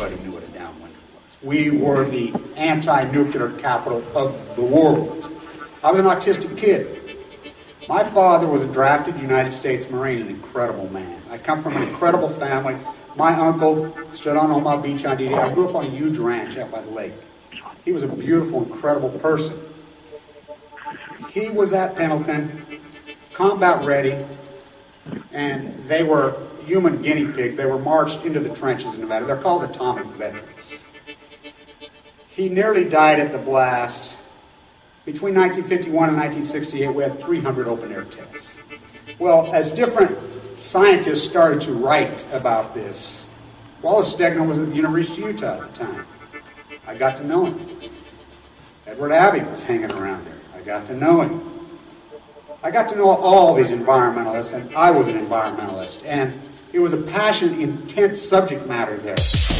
everybody knew what a downwinder was. We were the anti-nuclear capital of the world. I was an autistic kid. My father was a drafted United States Marine, an incredible man. I come from an incredible family. My uncle stood on Omaha Beach on D-Day. I grew up on a huge ranch out by the lake. He was a beautiful, incredible person. He was at Pendleton, combat ready, and they were human guinea pig. They were marched into the trenches in Nevada. They're called atomic veterans. He nearly died at the blast. Between 1951 and 1968, we had 300 open-air tests. Well, as different scientists started to write about this, Wallace Stegner was at the University of Utah at the time. I got to know him. Edward Abbey was hanging around there. I got to know him. I got to know all these environmentalists, and I was an environmentalist. And it was a passionate, intense subject matter there.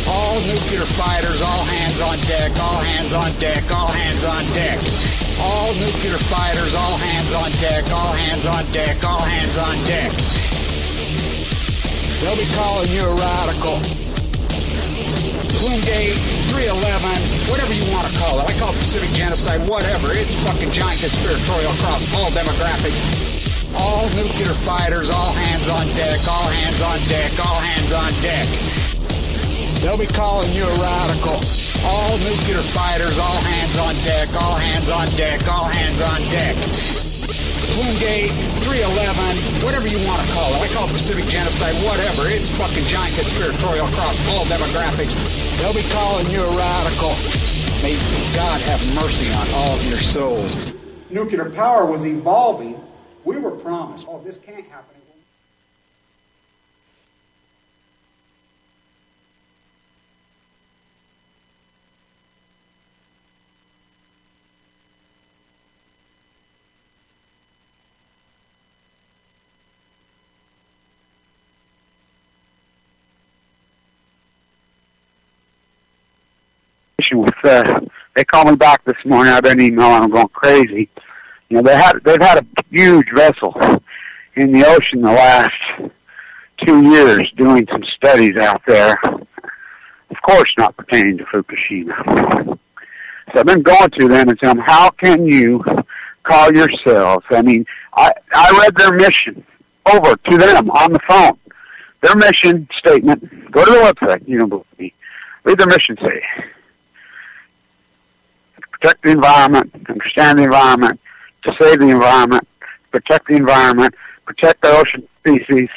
All nuclear fighters, all hands on deck, all hands on deck, all hands on deck. All nuclear fighters, all hands on deck, all hands on deck, all hands on deck. They'll be calling you a radical. Bloomgate, 311, whatever you want to call it. I call it Pacific genocide, whatever. It's fucking giant conspiratorial across all demographics. All nuclear fighters, all hands on deck, all hands on deck, all hands on deck. They'll be calling you a radical. All nuclear fighters, all hands on deck, all hands on deck, all hands on deck. Bloomgate, 311, whatever you want to call it. I call it Pacific genocide, whatever. It's fucking giant conspiratorial across all demographics. They'll be calling you a radical. May God have mercy on all of your souls. Nuclear power was evolving. We were promised, oh, this can't happen. With they called me back this morning. I've been emailing them, going crazy. You know, they've had a huge vessel in the ocean the last 2 years doing some studies out there. Of course, not pertaining to Fukushima. So I've been going to them and telling them, how can you call yourselves? I mean, I read their mission over to them on the phone. Their mission statement. Go to the website. You don't believe me. Read their mission statement. Protect the environment, understand the environment, to save the environment, protect the environment, protect the ocean species.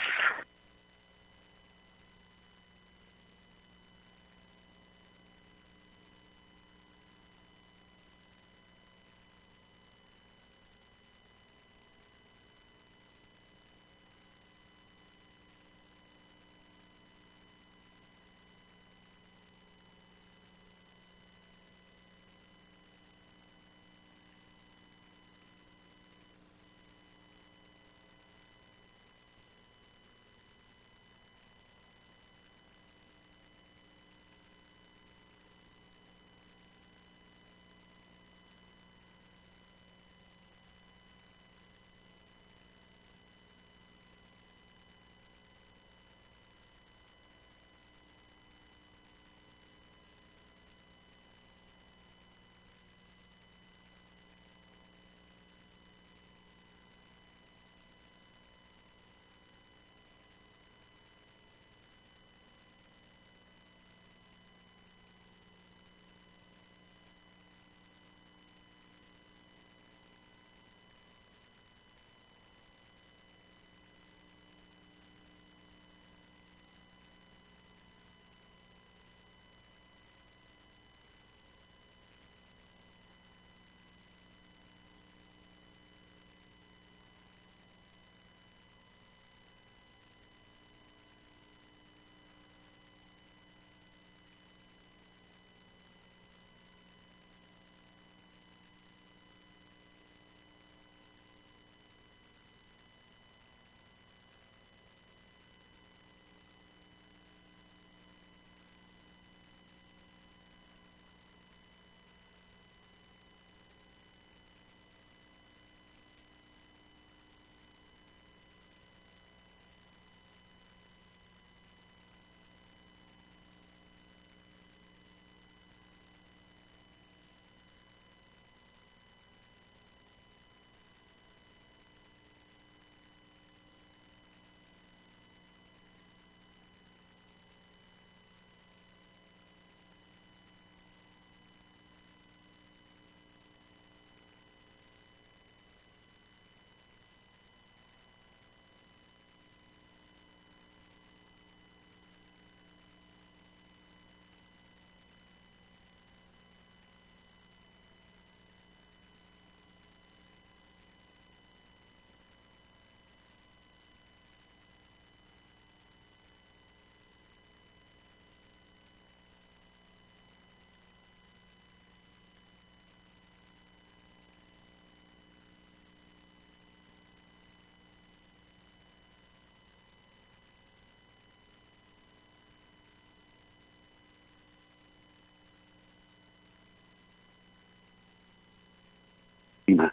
Fukushima.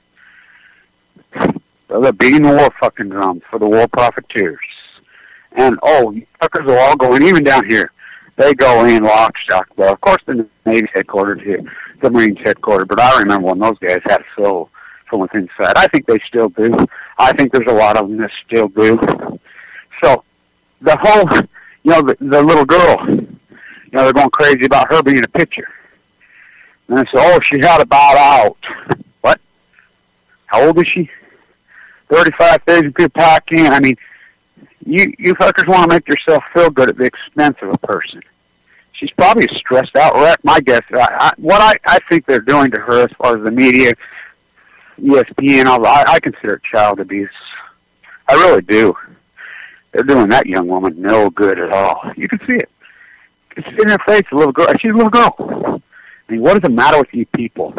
They're beating the war fucking drums for the war profiteers. And, you fuckers are all going, even down here, they go in lock, stock, well, of course the Navy's headquartered here, the Marines headquartered, but I remember when those guys had a soul from within inside. I think they still do. I think there's a lot of them that still do. So, the whole, the little girl, they're going crazy about her being a pitcher. And they say, she had a bout out. What? How old is she? 35 days of good packing. I mean, you fuckers want to make yourself feel good at the expense of a person. She's probably a stressed out wreck. My guess, what I think they're doing to her as far as the media, ESPN, I consider it child abuse. I really do. They're doing that young woman no good at all. You can see it. It's in her face, a little girl. She's a little girl. I mean, what does it matter with you people?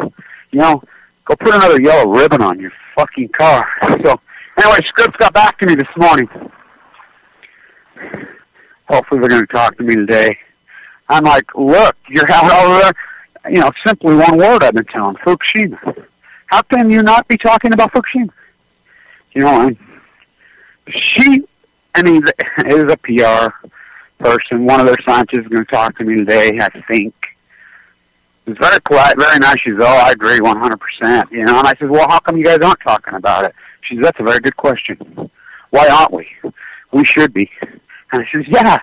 Go put another yellow ribbon on your fucking car. So, anyway, Scripps got back to me this morning. Hopefully they're going to talk to me today. I'm like, look, you're out over there. Simply one word I've been telling, Fukushima. How can you not be talking about Fukushima? And she, is a PR person. One of their scientists is going to talk to me today, I think. It's very polite, very nice. She says, I agree 100%. And I said, well, how come you guys aren't talking about it? She says, that's a very good question. Why aren't we? We should be. And she says,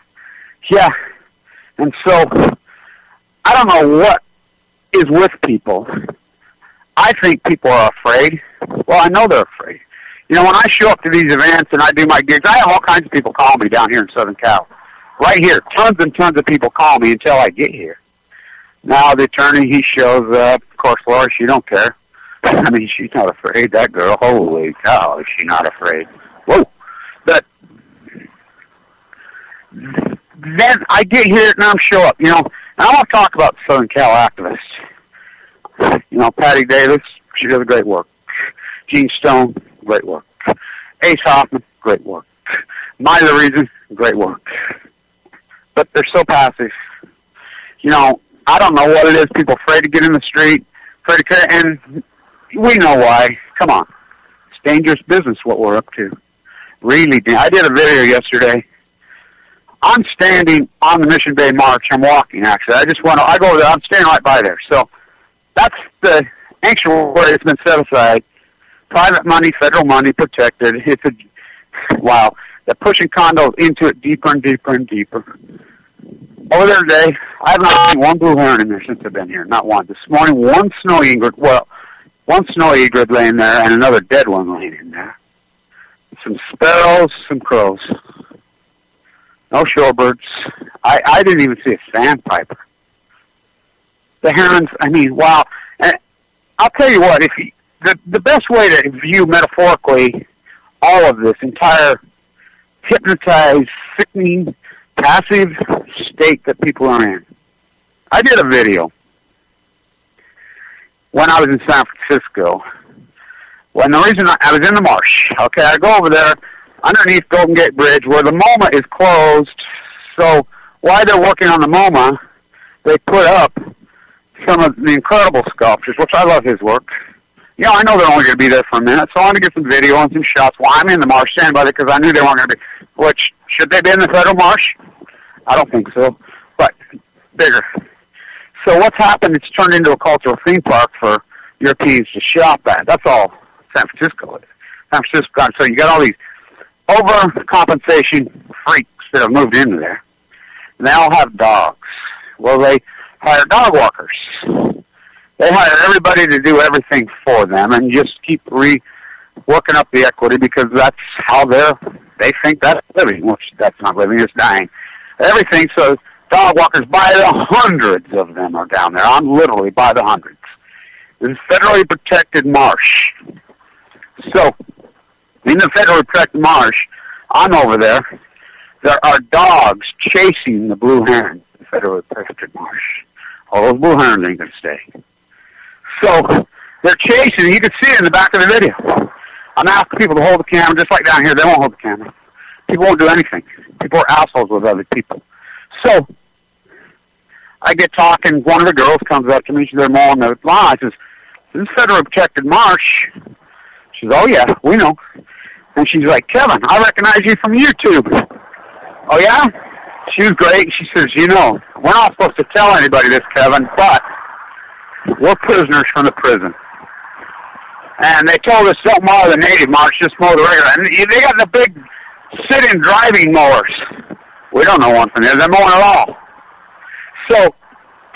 yeah. And so, I don't know what is with people. I think people are afraid. Well, I know they're afraid. When I show up to these events and I do my gigs, I have all kinds of people call me down here in Southern Cal. Right here, tons and tons of people call me until I get here. Now the attorney, he shows up. Of course, Laura, she don't care. She's not afraid. That girl, holy cow, is she not afraid? Whoa. But then I get here and I'm show up, and I want to talk about Southern Cal activists. Patty Davis, she does great work. Gene Stone, great work. Ace Hoffman, great work. Myla Reason, great work. But they're so passive. I don't know what it is. People afraid to get in the street, afraid to carry, and we know why. Come on. It's dangerous business what we're up to. Really, I did a video yesterday. I'm standing on the Mission Bay March. I'm walking, actually. I go over there. I'm standing right by there. So that's the actual where it's been set aside. Private money, federal money, protected. Wow. They're pushing condos into it deeper and deeper and deeper. Over there today, I have not seen one blue heron in there since I've been here. Not one. This morning, one snow egret laying there and another dead one laying in there. Some sparrows, some crows. No shorebirds. I didn't even see a sandpiper. The herons, wow. And I'll tell you what, the best way to view metaphorically all of this entire hypnotized, sickening, passive state that people are in. I did a video when I was in San Francisco. When the reason I was in the marsh, okay, I go over there underneath Golden Gate Bridge where the MoMA is closed. So while they're working on the MoMA, they put up some of the incredible sculptures, which I love his work. I know they're only going to be there for a minute, so I want to get some video and some shots while I'm in the marsh, standing by it, because I knew they weren't going to be. Which, should they be in the federal marsh? I don't think so, but bigger. So what's happened, it's turned into a cultural theme park for Europeans to shop at. That's all San Francisco is. San Francisco, so you got all these overcompensation freaks that have moved into there. And they all have dogs. Well, they hire dog walkers. They hire everybody to do everything for them and just keep working up the equity because that's how they think that's living, which that's not living, it's dying. Everything, so dog walkers by the hundreds of them are down there. I'm literally by the hundreds. This is federally protected marsh. So, in the federally protected marsh, I'm over there. There are dogs chasing the blue heron, the federally protected marsh. All those blue herons ain't going to stay. So, they're chasing, you can see it in the back of the video. I'm asking people to hold the camera, just like down here, they won't hold the camera. People won't do anything. People are assholes with other people. So, I get talking, one of the girls comes up to me, she's there mowing the lawn. I says, This is federally protected marsh. She says, oh, yeah, we know. And she's like, Kevin, I recognize you from YouTube. Oh, yeah? She was great. She says, you know, we're not supposed to tell anybody this, Kevin, but we're prisoners from the prison. And they told us don't mow the native marsh, just mow the regular. And they got the big sit-in driving mowers. We don't know one from there. They're mowing it all. So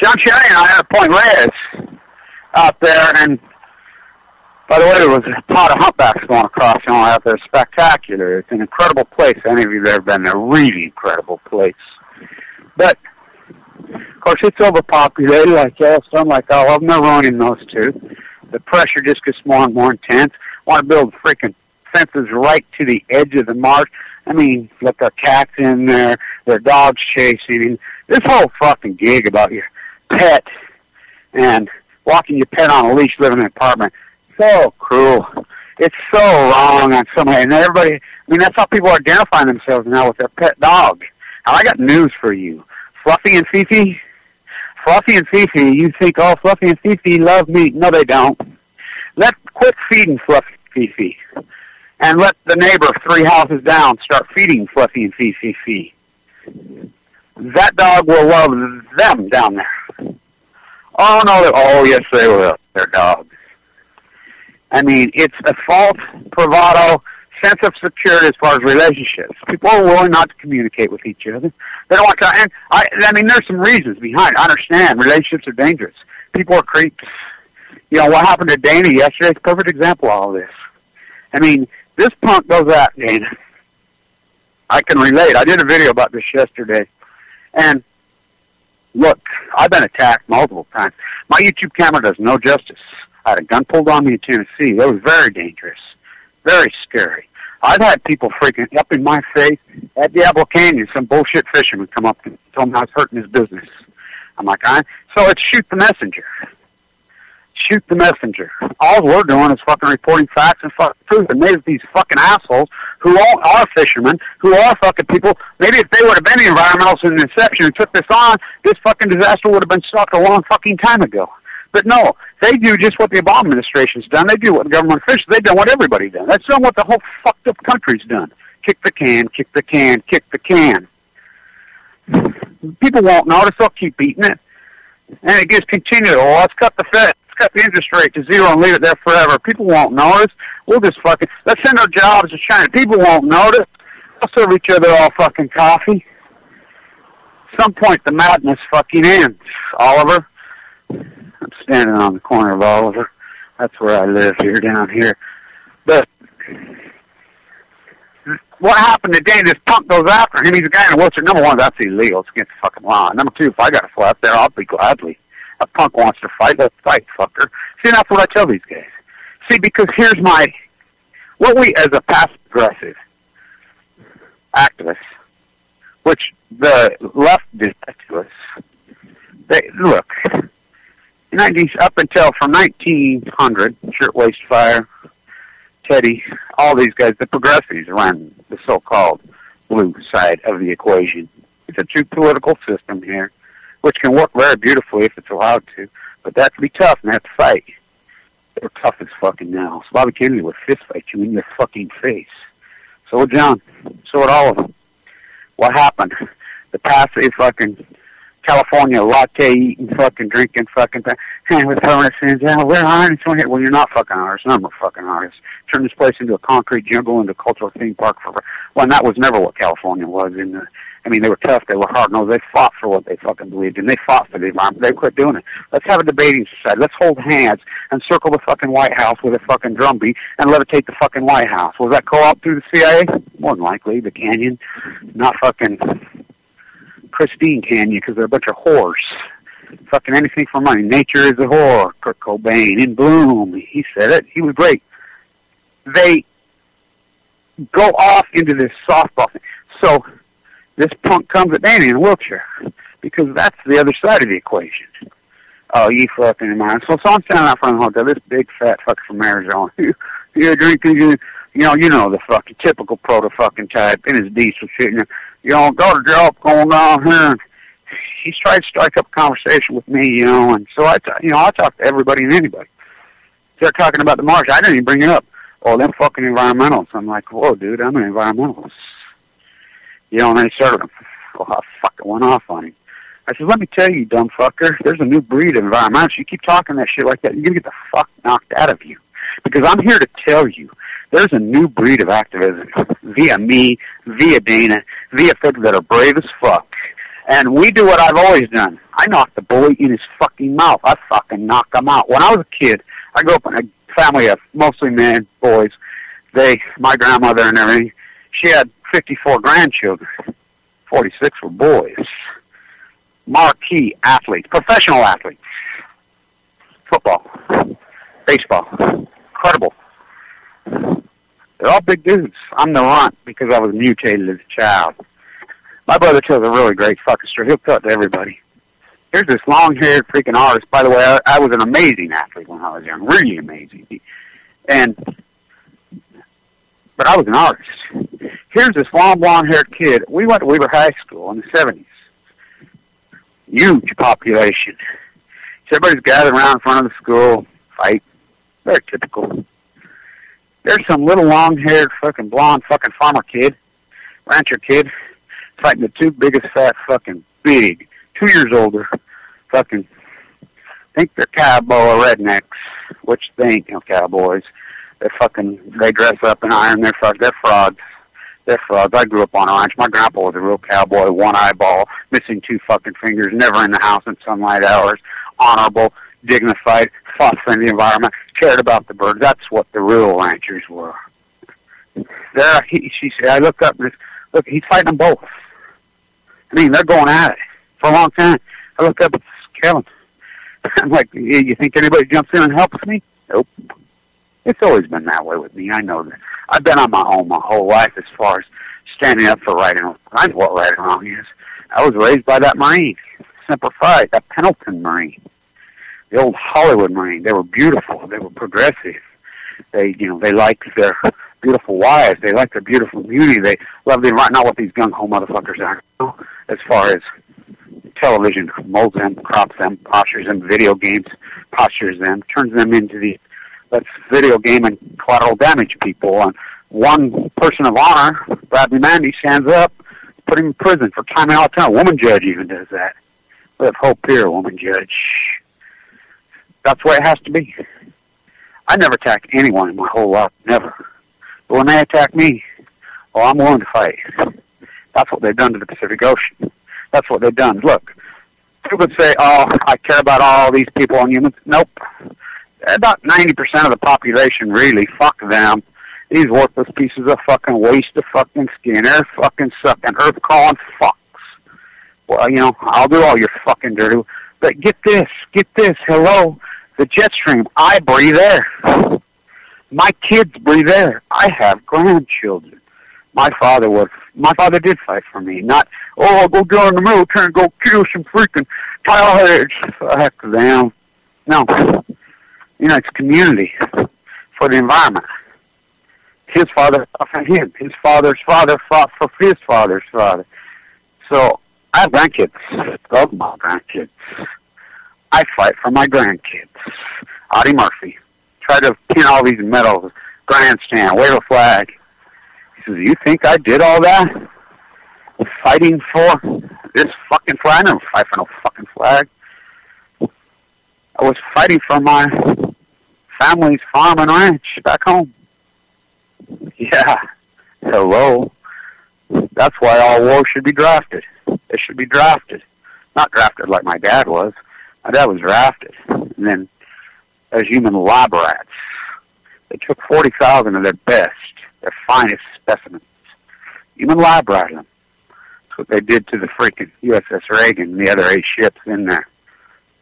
John Cherry and I had a Point Reyes out there, and by the way, there was a pot of humpbacks going across, out there. Spectacular. It's an incredible place. Any of you that have been there, really incredible place. But, of course, it's overpopulated like Yellowstone, like all of them. They're ruining those two. The pressure just gets more and more intense. Want to build freaking fences right to the edge of the marsh. I mean, look, there are cats in there. There are dogs chasing. This whole fucking gig about your pet and walking your pet on a leash, living in an apartment. So cruel. It's so wrong on some way. And everybody, I mean, that's how people are identifying themselves now with their pet dog. Now, I got news for you. Fluffy and Fifi, you think, oh, Fluffy and Fifi love meat. No, they don't. Quit feeding Fluffy and Fifi. And let the neighbor 3 houses down start feeding Fluffy and Fifi. That dog will love them down there. Oh, no, oh, yes, they will. They're dogs. I mean, it's a false bravado, sense of security as far as relationships. People are willing not to communicate with each other. They don't want to, and I mean, there's some reasons behind it. I understand. Relationships are dangerous. People are creeps. You know, what happened to Dana yesterday is a perfect example of all this. I mean, this punk goes out, Dana. I can relate. I did a video about this yesterday. And, look, I've been attacked multiple times. My YouTube camera does no justice. I had a gun pulled on me in Tennessee. That was very dangerous, very scary. I've had people freaking up in my face at Diablo Canyon. Some bullshit fisherman come up and told me I was hurting his business. I'm like, so it's shoot the messenger. Shoot the messenger. All we're doing is fucking reporting facts and fucking truth. And there's these fucking assholes who are fishermen, who are fucking people. Maybe if they would have been the environmentalists in the inception and took this on, this fucking disaster would have been stopped a long fucking time ago. But no, they do just what the Obama administration's done. They do what the government officials, they've done what everybody's done. That's done what the whole fucked up country's done. Kick the can, kick the can, kick the can. People won't notice, they'll keep beating it. And it gets continued. Oh, let's cut the Fed. Let's cut the interest rate to zero and leave it there forever. People won't notice. We'll just fucking, let's send our jobs to China. People won't notice. We'll serve each other all fucking coffee. At some point, the madness fucking ends, Oliver. I'm standing on the corner of Oliver. That's where I live here, down here. But what happened today, this punk goes after him. He's a guy in a wheelchair. Number one, that's illegal. It's against the fucking law. Number two, if I got to fly up there, I'll be gladly. A punk wants to fight, let's fight, fucker. See, that's what I tell these guys. See, because here's what we, as a passive-aggressive activists, which the left did to us, look, up until from 1900, Shirtwaist Fire, Teddy, all these guys, the progressives ran the so-called blue side of the equation. It's a true political system here, which can work very beautifully if it's allowed to, but that can be tough and have to fight. They're tough as fucking now. So Bobby Kennedy would fist fight you in your fucking face. So would John. So would all of them. What happened? The passive fucking California latte eating, fucking drinking, fucking and with permanent sins. Yeah, we're artists. Well, you're not fucking artists. None of them are fucking artists. Turn this place into a concrete jungle, into a cultural theme park for. Well, and that was never what California was. I mean, they were tough. They were hard. No, they fought for what they fucking believed in. They fought for the environment. They quit doing it. Let's have a debating society. Let's hold hands and circle the fucking White House with a fucking drumbeat and levitate the fucking White House. Was that co-op through the CIA? More than likely. The Canyon. Not fucking Christine Canyon, because they're a bunch of whores. Fucking anything for money. Nature is a whore. Kurt Cobain. In Bloom. He said it. He was great. They go off into this softball thing. So this punk comes at Danny in a wheelchair, because that's the other side of the equation. Oh, you fucking mind. So I'm standing out front of the hotel, this big fat fucker from Arizona. You're drinking, you know the fucking typical proto-fucking type in his diesel shit. You don't got a job going down here. And he's tried to strike up a conversation with me, and so I talk to everybody and anybody. Start talking about the march. I didn't even bring it up. Oh, them fucking environmentalists. I'm like, whoa, dude, I'm an environmentalist. You know, and then he started, oh, I fucking went off on him. I said, let me tell you, dumb fucker, there's a new breed of environmentalists. You keep talking that shit like that, you're going to get the fuck knocked out of you. Because I'm here to tell you, there's a new breed of activism via me, via Dana, via people that are brave as fuck. And we do what I've always done. I knock the bully in his fucking mouth. I fucking knock him out. When I was a kid, I grew up in a family of mostly men, boys. My grandmother and everything, she had 54 grandchildren. 46 were boys. Marquee athletes, professional athletes. Football, baseball, incredible. They're all big dudes. I'm the runt because I was mutated as a child. My brother tells a really great fucking story. He'll tell it to everybody. Here's this long-haired freaking artist. By the way, I was an amazing athlete when I was young. Really amazing. But I was an artist. Here's this long blonde-haired kid. We went to Weaver High School in the 70s. Huge population. So everybody's gathered around in front of the school, fight. Very typical. There's some little long-haired fucking blonde fucking farmer kid, rancher kid, fighting the two biggest fat fucking big, 2 years older, fucking, think they're cowboy or rednecks, which they ain't no cowboys. They dress up in iron, they're frogs. They're frogs. I grew up on a ranch. My grandpa was a real cowboy, one eyeball, missing 2 fucking fingers, never in the house in sunlight hours, honorable, dignified, fought for the environment, cared about the birds. That's what the real ranchers were. She said, I looked up and look, he's fighting them both. I mean, they're going at it for a long time. I looked up at Kevin. I'm like, you think anybody jumps in and helps me? Nope. It's always been that way with me. I know that. I've been on my own my whole life as far as standing up for right and wrong. I know what right and wrong is. I was raised by that Marine, Semper Fi, that Pendleton Marine, the old Hollywood Marine. They were beautiful. They were progressive. They liked their beautiful wives. They liked their beautiful beauty. They loved the environment. Not what these gung-ho motherfuckers are, as far as television molds them, crops them, postures them, video games postures them, turns them into the let's video game and collateral damage people. And one person of honor, Bradley Mandy, stands up, put him in prison for timing out of town. A woman judge even does that. We have hope here, woman judge. That's the way it has to be. I never attack anyone in my whole life, never. But when they attack me, well, I'm willing to fight. That's what they've done to the Pacific Ocean. That's what they've done. Look, people say, oh, I care about all these people and humans. Nope. About 90% of the population, really, fuck them. These worthless pieces of fucking waste of fucking skin. They're fucking sucking, earth-crawling fucks. Well, I'll do all your fucking dirty. But get this, hello, the jet stream, I breathe air. My kids breathe air. I have grandchildren. My father did fight for me. Not, I'll go join the military and go kill some freaking tile-heads. Fuck them. No. It's community for the environment. His father fought for him. His father's father fought for his father's father. So I have grandkids. Love my grandkids. I fight for my grandkids. Audie Murphy. Try to pin all these medals. Grandstand. Wave a flag. He says, you think I did all that? Fighting for this fucking flag? I never fight for no fucking flag. I was fighting for my family's farm and ranch back home. Yeah. Hello. That's why all wars should be drafted. They should be drafted. Not drafted like my dad was. My dad was drafted. And then as human lab rats, they took 40,000 of their best, their finest specimens. Human lab ratted them. That's what they did to the freaking USS Reagan and the other 8 ships in there.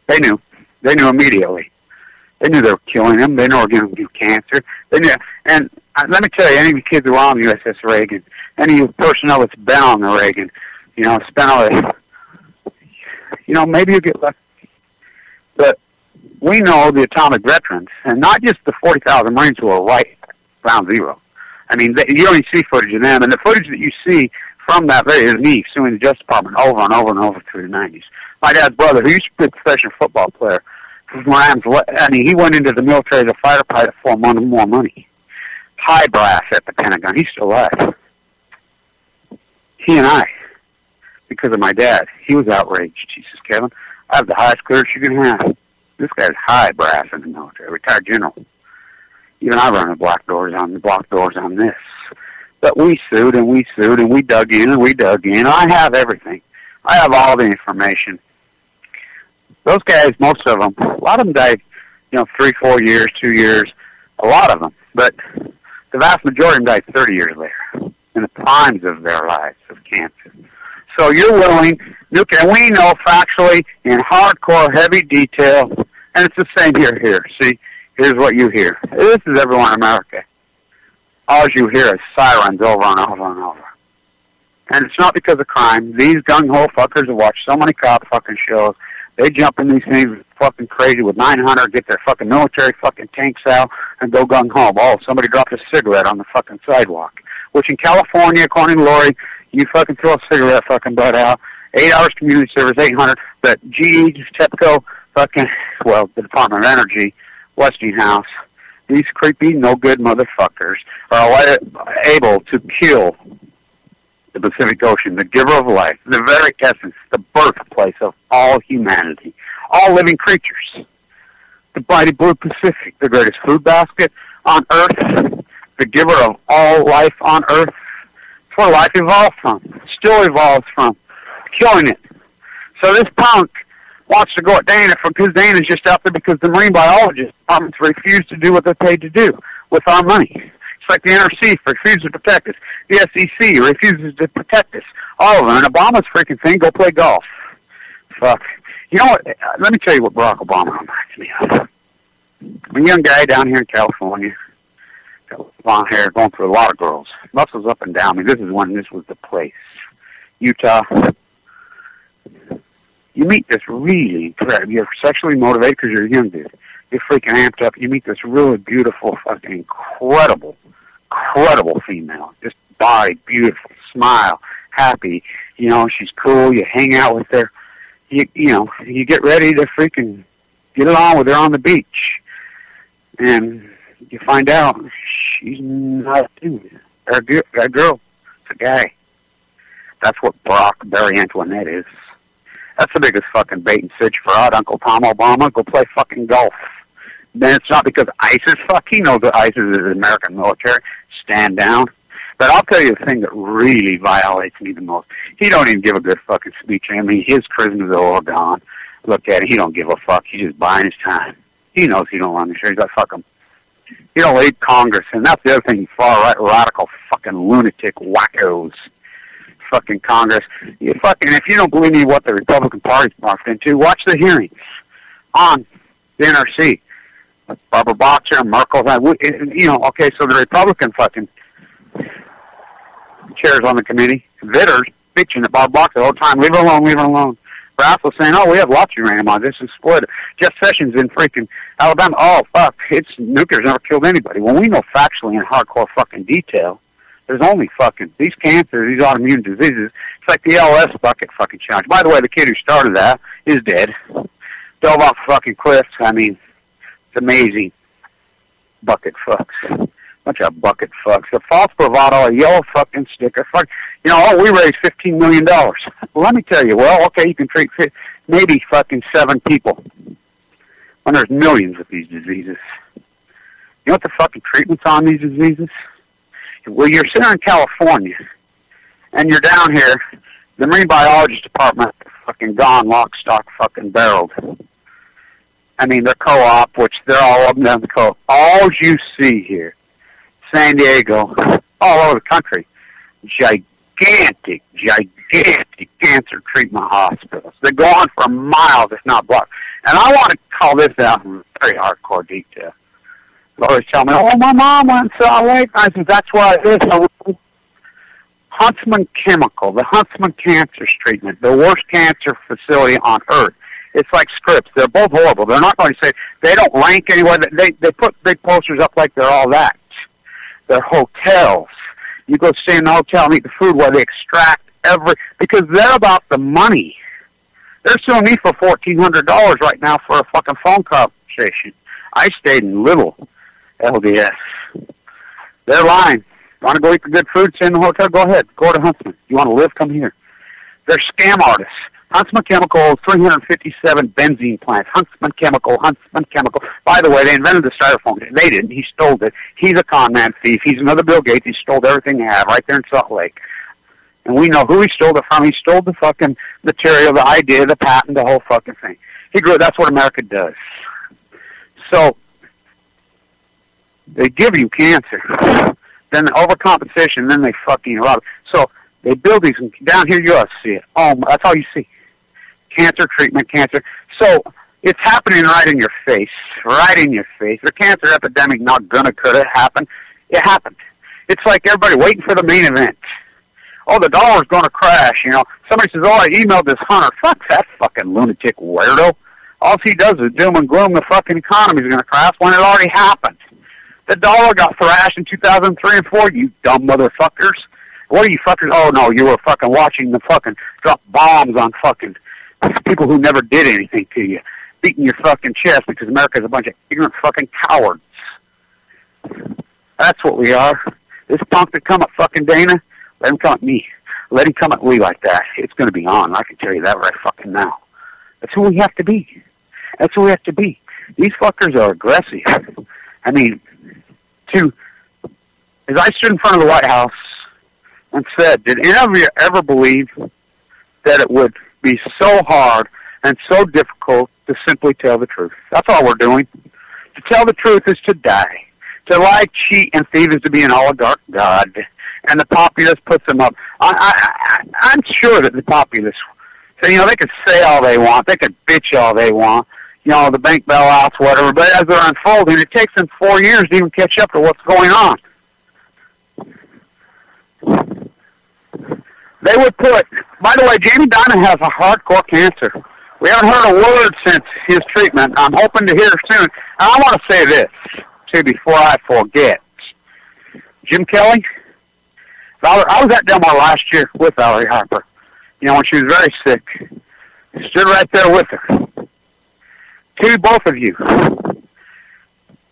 They knew. They knew immediately. They knew they were killing them. They knew they were going to do cancer. They knew. And let me tell you, any of you kids who are on the USS Reagan, any of you personnel that's been on the Reagan, spent all that, maybe you get lucky. But we know the atomic veterans, and not just the 40,000 Marines who are right ground zero. I mean, you only see footage of them, and the footage that you see from that is me suing the Justice Department over and over and over through the 90s. My dad's brother, who used to be a professional football player, he went into the military as a fighter pilot for more money. High brass at the Pentagon. He's still alive. He and I, because of my dad, he was outraged. He says, Kevin, I have the highest clearance you can have. This guy's high brass in the military, retired general. Even I run the block doors on this. But we sued and we sued and we dug in and we dug in. I have everything. I have all the information. Those guys, most of them, a lot of them died, 3, 4 years, 2 years, a lot of them. But the vast majority of them died 30 years later, in the primes of their lives of cancer. So you're willing, and we know factually in hardcore, heavy detail, and it's the same here. See, here's what you hear. This is everyone in America. All you hear is sirens over and over and over. And it's not because of crime. These gung-ho fuckers have watched so many cop fucking shows. They jump in these things fucking crazy with 900, get their fucking military fucking tanks out, and go gung-ho. Oh, somebody dropped a cigarette on the fucking sidewalk. Which in California, according to Lori, you fucking throw a cigarette fucking butt out. 8 hours community service, 800. But GE, TEPCO, fucking, the Department of Energy, Westinghouse, these creepy, no-good motherfuckers are able to kill the Pacific Ocean, the giver of life, the very essence, the birthplace of all humanity, all living creatures. The mighty blue Pacific, the greatest food basket on Earth, the giver of all life on Earth. It's where life evolved from, still evolves from, killing it. So this punk wants to go at Dana because Dana's just out there because the marine biologist departments refuse to do what they're paid to do with our money. It's like the NRC refuses to protect us. The SEC refuses to protect us. All of them. And Obama's freaking thing, go play golf. Fuck. You know what? Let me tell you what Barack Obama reminds me of. I'm a young guy down here in California. Got long hair, going through a lot of girls. Muscles up and down. I mean, this was the place. Utah. You meet this really incredible. You're sexually motivated because you're a young dude. You're freaking amped up. You meet this really beautiful, fucking incredible female. Just body, beautiful, smile, happy. She's cool. You hang out with her. You get ready to freaking get along with her on the beach. And you find out she's not a dude. Or a girl. It's a guy. That's what Barry Antoinette is. That's the biggest fucking bait and switch for our Uncle Tom Obama. Go play fucking golf. Then it's not because ISIS, he knows that ISIS is the American military. Stand down. But I'll tell you the thing that really violates me the most. He don't even give a good fucking speech. I mean, his charisma's all gone. Look at it. He don't give a fuck. He's just buying his time. He knows he don't run the show. He's like, fuck him. He don't lead Congress. And that's the other thing, far-right radical fucking lunatic wackos. Fucking Congress. If you don't believe me what the Republican Party's morphed into, watch the hearings on the NRC. Barbara Boxer, Merkel, okay, so the Republican fucking chairs on the committee, Vitter's bitching at Bob Boxer the whole time, leave her alone. Brass was saying, we have lots of uranium on this and split it. Jeff Sessions in freaking Alabama, fuck, nuclear's never killed anybody. Well, we know factually in hardcore fucking detail, there's only fucking, these cancers, these autoimmune diseases, it's like the LS bucket fucking challenge. By the way, the kid who started that is dead. Dove off fucking cliffs, it's amazing. Bucket fucks. Bunch of bucket fucks. A false bravado, a yellow fucking sticker. Fuck. We raised $15 million. Well, let me tell you, okay, you can treat maybe fucking 7 people when there's millions of these diseases. You know what the fucking treatment's on these diseases? Well, you're sitting in California, and you're down here, the Marine Biologist Department fucking gone lock, stock, fucking barreled. I mean, they're co-op, which they're all up and down the coast. All you see here, San Diego, all over the country, gigantic cancer treatment hospitals. They go on for miles, if not blocks. And I want to call this out in very hardcore detail. They always tell me, my mom went to Salt Lake. I said, that's why it is. Huntsman Chemical, the Huntsman Cancer Treatment, the worst cancer facility on Earth. It's like Scripps. They're both horrible. They're not going to say, they don't rank anywhere. They put big posters up like they're all that. They're hotels. You go stay in the hotel and eat the food where they extract because they're about the money. They're suing me for $1,400 right now for a fucking phone conversation. I stayed in Little LDS. They're lying. Want to go eat the good food, stay in the hotel? Go ahead. Go to Huntsman. You want to live? Come here. They're scam artists. Huntsman Chemical owns 357 benzene plants. Huntsman Chemical. By the way, they invented the styrofoam. They didn't. He stole it. He's a con man thief. He's another Bill Gates. He stole everything they have right there in Salt Lake. And we know who he stole it from. He stole the fucking material, the idea, the patent, the whole fucking thing. He grew. That's what America does. So they give you cancer, then overcompensation, then they fucking rob it. So they build these down here. You ought to see it. Oh, that's all you see. Cancer treatment, cancer. So it's happening right in your face, right in your face. The cancer epidemic not gonna could it happen? It happened. It's like everybody waiting for the main event. Oh, the dollar's gonna crash. You know, somebody says, "Oh, I emailed this Hunter." Fuck that fucking lunatic weirdo. All he does is doom and gloom. The fucking economy's gonna crash when it already happened. The dollar got thrashed in 2003 and 4. You dumb motherfuckers. What are you fuckers? Oh no, you were fucking watching the fucking drop bombs on fucking people who never did anything to you, beating your fucking chest because America's a bunch of ignorant fucking cowards. That's what we are. This punk that come at fucking Dana, let him come at me. Let him come at Lee like that. It's going to be on. I can tell you that right fucking now. That's who we have to be. That's who we have to be. These fuckers are aggressive. I mean, as I stood in front of the White House and said, did any of you ever believe that it would be so hard and so difficult to simply tell the truth? That's all we're doing. To tell the truth is to die. To lie, cheat, and thieve is to be an oligarch god. And the populace puts them up. I'm sure that the populace, so, you know, they could say all they want. They could bitch all they want. You know, the bank bailouts, whatever. But as they're unfolding, it takes them 4 years to even catch up to what's going on. They would put, by the way, Jamie Dimon has a hardcore cancer. We haven't heard a word since his treatment. I'm hoping to hear soon. And I want to say this, too, before I forget. Jim Kelly, I was at Delmar last year with Valerie Harper. You know, when she was very sick. Stood right there with her. To both of you,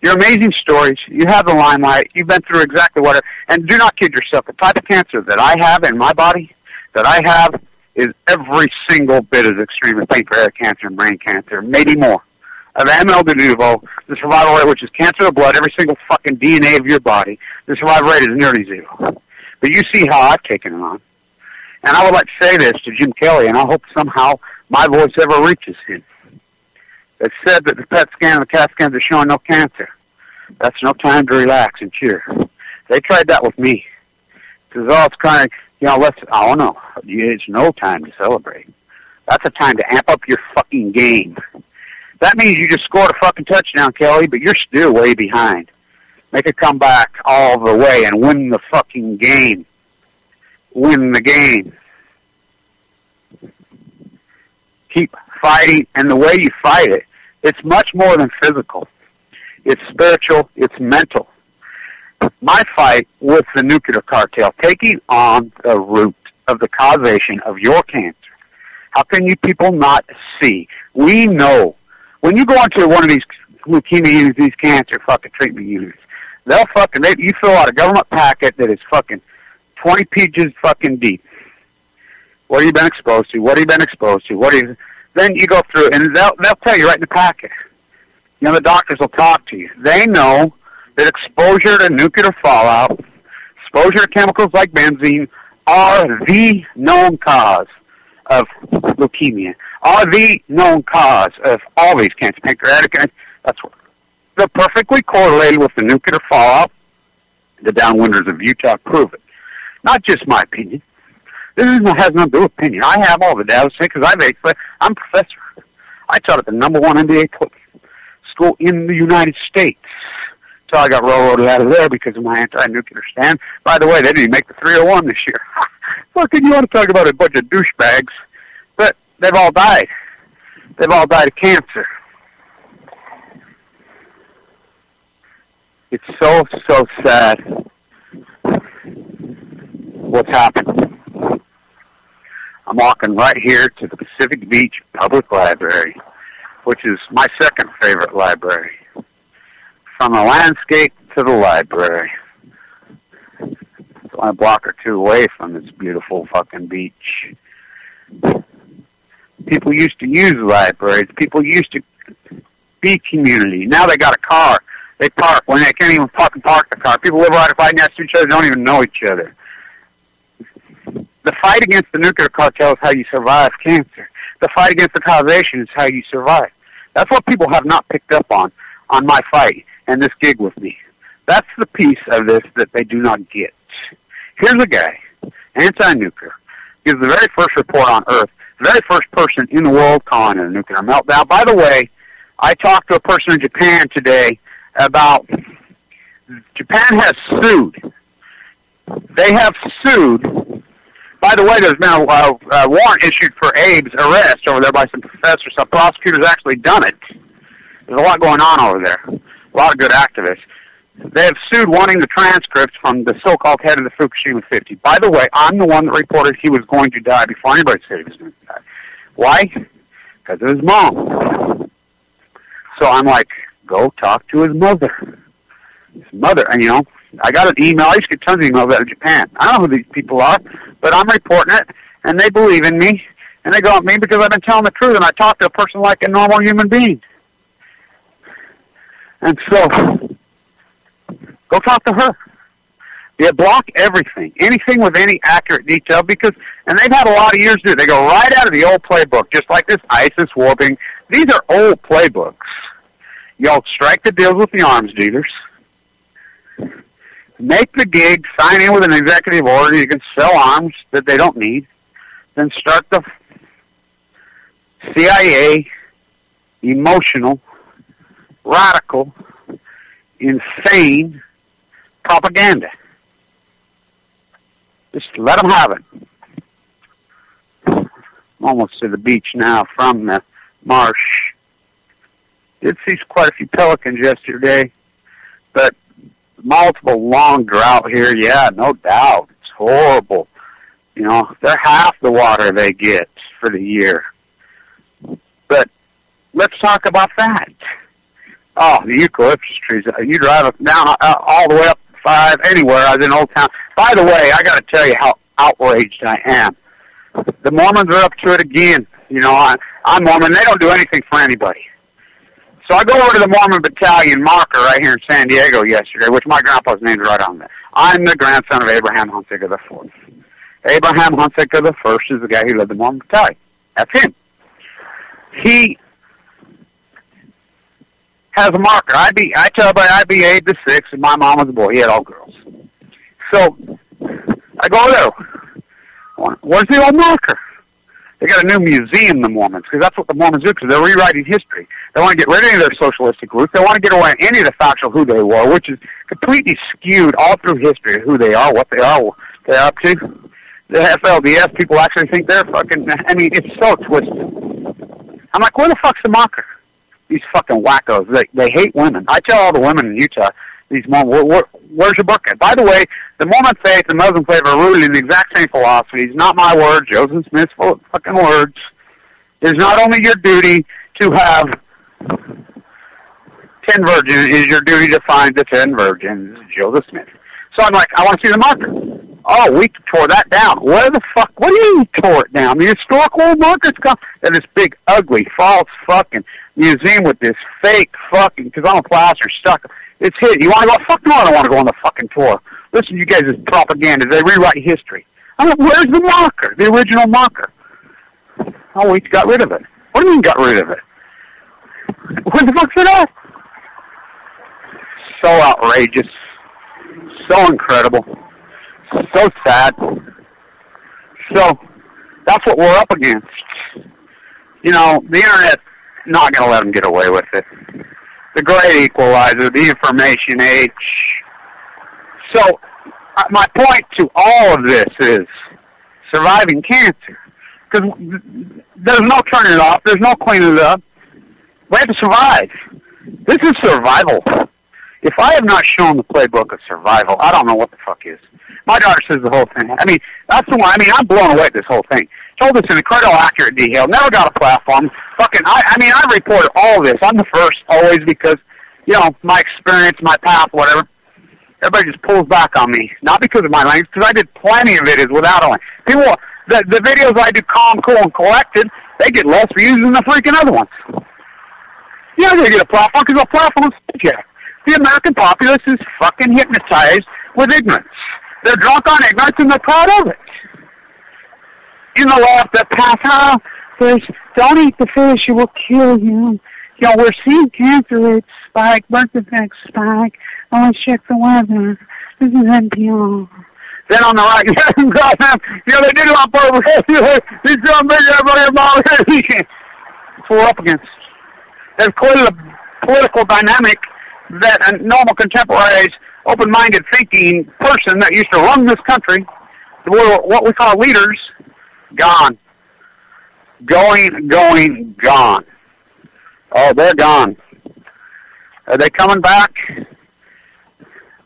your amazing stories. You have the limelight. You've been through exactly what. And do not kid yourself. The type of cancer that I have in my body, that I have, is every single bit as extreme as pancreatic cancer and brain cancer, maybe more. Of ML de novo, the survival rate, which is cancer of the blood, every single fucking DNA of your body, the survival rate is nearly zero. But you see how I've taken it on. And I would like to say this to Jim Kelly, and I hope somehow my voice ever reaches him. It said that the PET scan and the CAT scans are showing no cancer. That's no time to relax and cheer. They tried that with me. Because, oh, it's kind of, you know, oh no, it's no time to celebrate. That's a time to amp up your fucking game. That means you just scored a fucking touchdown, Kelly, but you're still way behind. Make a comeback all the way and win the fucking game. Win the game. Keep fighting, and the way you fight it, it's much more than physical. It's spiritual, it's mental. My fight with the nuclear cartel, taking on the root of the causation of your cancer. How can you people not see? We know. When you go into one of these leukemia units, these cancer fucking treatment units, you fill out a government packet that is fucking 20 pages fucking deep. What have you been exposed to? What have you been exposed to? Then you go through, and they'll tell you right in the packet. You know, the doctors will talk to you. They know that exposure to nuclear fallout, exposure to chemicals like benzene, are the known cause of leukemia, are the known cause of all these cancers, pancreatic cancer. That's what they're perfectly correlated with the nuclear fallout. The downwinders of Utah prove it. Not just my opinion. This has nothing to do with opinion. I have all the data because I'm a professor. I taught at the #1 MBA school in the United States. So I got railroaded out of there because of my anti-nuclear stand. By the way, they didn't even make the 301 this year. Fucking, you want to talk about a bunch of douchebags? But they've all died. They've all died of cancer. It's so, so sad what's happened. I'm walking right here to the Pacific Beach Public Library, which is my second favorite library. From the landscape to the library. It's only a block or two away from this beautiful fucking beach. People used to use libraries. People used to be community. Now they got a car. They park when they can't even fucking park the car. People live right next to each other, don't even know each other. The fight against the nuclear cartel is how you survive cancer. The fight against the causation is how you survive. That's what people have not picked up on my fight and this gig with me. That's the piece of this that they do not get. Here's a guy, anti-nuclear, gives the very first report on Earth, the very first person in the world calling it a nuclear meltdown. By the way, I talked to a person in Japan today about Japan has sued. They have sued. By the way, there's been a warrant issued for Abe's arrest over there by some professors. Some prosecutors actually done it. There's a lot going on over there. A lot of good activists. They have sued wanting the transcripts from the so-called head of the Fukushima 50. By the way, I'm the one that reported he was going to die before anybody said he was going to die. Why? Because of his mom. So I'm like, go talk to his mother. His mother, and I got an email. I used to get tons of emails out of Japan. I don't know who these people are, but I'm reporting it, and they believe in me, and they go at me because I've been telling the truth, and I talk to a person like a normal human being. And so, go talk to her. You block everything, anything with any accurate detail, and they've had a lot of years to do it. They go right out of the old playbook, just like this ISIS warping. These are old playbooks. Y'all strike the deals with the arms dealers. Make the gig, sign in with an executive order. You can sell arms that they don't need. Then start the CIA, emotional, radical, insane propaganda. Just let them have it. I'm almost to the beach now from the marsh. Did see quite a few pelicans yesterday, but multiple long drought here, yeah, no doubt. It's horrible. They're half the water they get for the year. But let's talk about that. Oh, the eucalyptus trees. You drive down all the way up 5, anywhere. I was in Old Town. By the way, I got to tell you how outraged I am. The Mormons are up to it again. I'm Mormon. They don't do anything for anybody. So I go over to the Mormon Battalion marker right here in San Diego yesterday, which my grandpa's name's right on there. I'm the grandson of Abraham Hunsaker IV. Abraham Hunsaker I is the guy who led the Mormon Battalion. That's him. He has a marker. I tell everybody I be Abe the 6th, and my mom was a boy. He had all girls. So I go there. Where's the old marker? They got a new museum, the Mormons, because that's what the Mormons do, because they're rewriting history. They want to get rid of any of their socialistic roots. They want to get away from any of the factual who they were, which is completely skewed all through history of who they are, what they're up to. The FLDS people actually think they're fucking, it's so twisted. I'm like, where the fuck's the marker? These fucking wackos, they hate women. I tell all the women in Utah, these Mormons, where's your book at? By the way, the Mormon faith and Muslim faith are rooted in the exact same philosophies. Not my words, Joseph Smith's full of fucking words. It's not only your duty to have 10 virgins, it is your duty to find the 10 virgins, Joseph Smith. So I'm like, I want to see the marker. Oh, we tore that down. Where the fuck? What do you mean you tore it down? The historical markers come in this big, ugly, false fucking museum with this fake fucking, because I'm a plaster stuck. It's hidden. You want to go? Fuck no, I don't want to go on the fucking tour. Listen, you guys, is propaganda. They rewrite history. I'm like, where's the marker? The original marker. Oh, we got rid of it. What do you mean got rid of it? Where the fuck's it at? So outrageous. So incredible. So sad. So, that's what we're up against. The internet's not going to let them get away with it. The great equalizer, the information age. So, my point to all of this is surviving cancer. Because there's no turning it off. There's no cleaning it up. We have to survive. This is survival. If I have not shown the playbook of survival, I don't know what the fuck is. My daughter says the whole thing. I mean, that's the one. I mean, I'm blown away at this whole thing. Told us in incredible accurate detail. Never got a platform. Fucking, I mean, I reported all of this. I'm the first always because, you know, my experience, my path, whatever. Everybody just pulls back on me. Not because of my language, because I did plenty of videos without a language. People, the videos I do calm, cool, and collected, they get less views than the freaking other ones. You're not going to get a platform because a platform is yeah. The American populace is fucking hypnotized with ignorance. They're drunk on ignorance and they're proud of it. In the left, that pass, fish, don't eat the fish, it will kill you. You know, we're seeing cancer rates spike, birth defects spike. Oh, let's check the weather. This is NPR. Then on the right, you know, they did it on purpose. He's going to make everybody about it. That's what we're up against. There's clearly a political dynamic that a normal contemporaries, open-minded thinking person that used to run this country, what we call leaders, gone. Gone. Oh, they're gone. Are they coming back?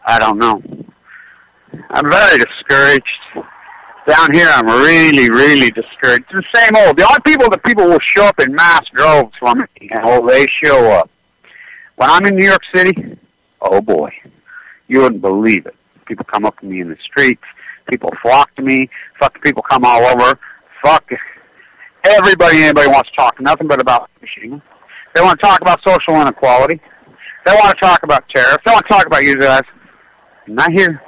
I don't know. I'm very discouraged. Down here, I'm really, really discouraged. It's the same old. The only people that people will show up in mass droves for me, and they show up. When I'm in New York City, oh boy, you wouldn't believe it. People come up to me in the streets. People flock to me. Fuck, people come all over. Fuck, anybody wants to talk nothing but about fishing. They want to talk about social inequality. They want to talk about tariffs. They want to talk about you guys. Not here.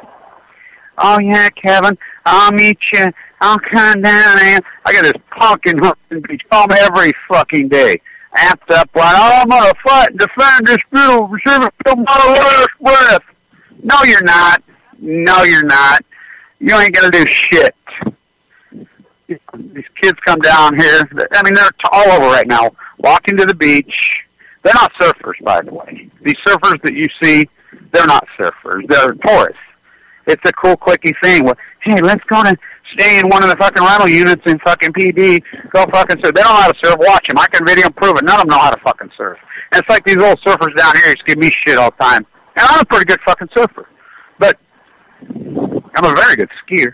Oh, yeah, Kevin, I'll meet you. I'll come down and I got this punk in Huntington Beach home every fucking day. Amped up like, oh, I'm going to fight and defend this bill. Receive it till my last breath. No, you're not. No, you're not. You ain't going to do shit. These kids come down here. I mean, they're all over right now, walking to the beach. They're not surfers, by the way. These surfers that you see, they're not surfers. They're tourists. It's a cool, clicky thing. Well, hey, let's go to stay in one of the fucking rental units in fucking PD. Go fucking surf. They don't know how to surf. Watch them. I can video and prove it. None of them know how to fucking surf. And it's like these old surfers down here just give me shit all the time. And I'm a pretty good fucking surfer. But I'm a very good skier.